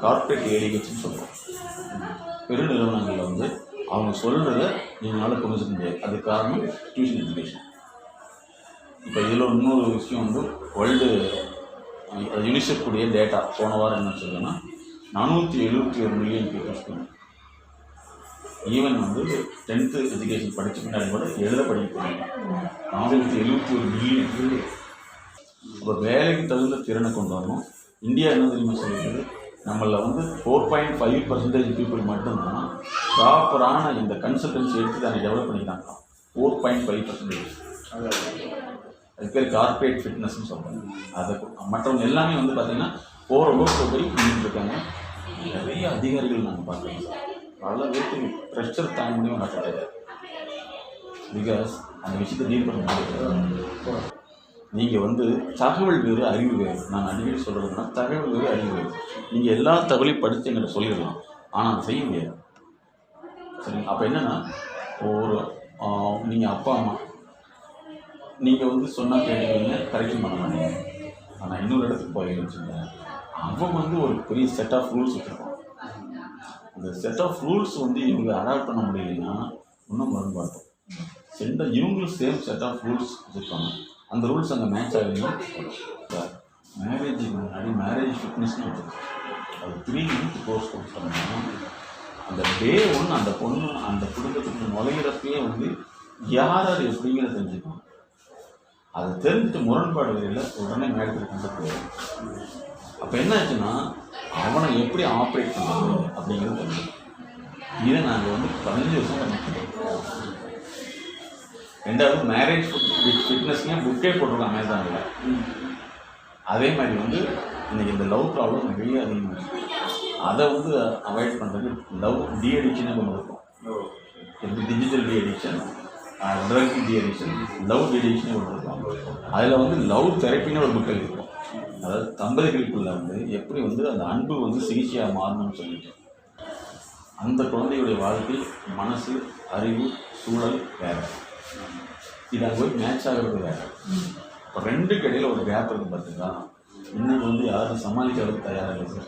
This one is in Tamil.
கார்ப்பரேட் ஏடிஹெச்னு சொல்கிறோம். பெருநிறுவனங்களில் வந்து அவங்க சொல்கிறத நீங்களால் புரிஞ்சுக்க முடியாது. அது காரணம் டியூஷன் எஜுகேஷன். இப்போ இதில் இன்னொரு விஷயம் வந்து வேர்ல்டு யூனிசெஃப் கூடிய டேட்டா போன வாரம் என்ன சொல்லுன்னா 471 மில்லியன் பீப்புள்ஸ்க்கு ஈவன் வந்து 10th எஜுகேஷன் படித்த பின்னாடி கூட படிக்க போகிறாங்க. 471 மில்லியன். இப்போ வேலைக்கு தகுந்த திறனை கொண்டு வரணும். இந்தியா என்ன தெரியுமா சொல்லியிருக்குது, நம்மளில் வந்து 4.5% பீப்புள் மட்டும்தான் ப்ராப்பரான இந்த கன்சல்டன்சி எடுத்து அதை டெவலப் பண்ணிக்கிறாங்க. 4.5%. அது பேர் கார்ப்பரேட் ஃபிட்னஸ்ன்னு சொல்கிறாங்க. அதை மற்றவங்க எல்லாமே வந்து பார்த்திங்கன்னா போகிற ஒர்க்கு போய் பண்ணிட்டு இருக்காங்க. நிறைய அதிகாரிகள் நாங்கள் பார்க்குறோம். பல பேருக்கு ப்ரெஷர் தாங்க முடியும் கிடையாது. பிகாஸ் அந்த விஷயத்தை டீல் பண்ண முடியாது. நீங்கள் வந்து தகவல் வேறு அறிவு வேறு. நான் அடிக்கடி சொல்கிறதுனா தகவல் வேறு அறிவு வேறு. நீங்கள் எல்லா தகவலையும் படித்து எங்களை சொல்லிடலாம், ஆனால் அதை செய்ய முடியாது. சரிங்க. அப்போ என்னென்னா, ஒரு நீங்கள் அப்பா அம்மா நீங்கள் வந்து சொன்னால் கேட்டுக்கிறீங்க, கரெக்ஷன் பண்ண மாட்டீங்க. ஆனால் இன்னொரு இடத்துக்கு போய் வச்சுங்க, அவன் வந்து ஒரு பெரிய செட் ஆஃப் ரூல்ஸ் வச்சுருப்பான். அந்த செட் ஆஃப் ரூல்ஸ் வந்து இவங்க அடாப்ட் பண்ண முடியலைன்னா இன்னும் முரண்பாடும். இவங்களும் சேம் செட் ஆஃப் ரூல்ஸ் வச்சுருப்பாங்க. அந்த ரூல்ஸ் அங்கே மேட்ச் ஆகுதுன்னா மேரேஜுக்கு முன்னாடி மேரேஜ் ஃபிட்னஸ்னு வச்சுருக்கோம். அது 3 month கோர்ஸ் கொடுத்தோம்னா அந்த டே 1 அந்த பொண்ணு அந்த குடும்பத்துக்கு நுழையிறப்பே வந்து யார் யார் எப்படிங்கிறத தெரிஞ்சுக்கணும். அதை தெரிஞ்சுட்டு முரண்பாடு வரையில் உடனே மேரேஜ் கொண்டு போயிடும். அப்போ என்ன ஆச்சுன்னா அவனை எப்படி ஆப்ரேட் பண்ணுறது அப்படிங்கிறது தெரியும். இதை நாங்கள் வந்து 15 வருஷம் பண்ணிக்கிறோம். ரெண்டாவது மேரேஜ் ஃபிட்னஸ்லேயும் புக்கே போட்டிருக்கோம் அமேசானில். அதே மாதிரி வந்து இன்றைக்கி இந்த லவ் ப்ராப்ளம் நிறைய அதிகமாக அதை வந்து அவாய்ட் பண்ணுறதுக்கு லவ் டி அடிக்ஷனே கொண்டு இருக்கும். Digital de addiction, drug de addiction, love டி அடிக்ஷனே கொண்டு இருக்கும். அதில் வந்து லவ் தெரப்பின்னு ஒரு புக்கில் இருக்கும். அதாவது தம்பதிகளுக்குள்ள வந்து எப்படி வந்து அந்த அன்பு வந்து சிகிச்சையாக மாறணும்னு சொல்லிட்டு அந்த குழந்தையுடைய வாழ்க்கை, மனசு, அறிவு, சூழல் வேறு. இது அங்கே போய் மேட்ச் ஆகிறது வேறு. இப்போ 2க்கு இடையில் ஒரு கேப் இருக்குது பார்த்தீங்களா. இன்னைக்கு வந்து யாரும் சமாளிக்கிறதுக்கு தயாராக இல்லை.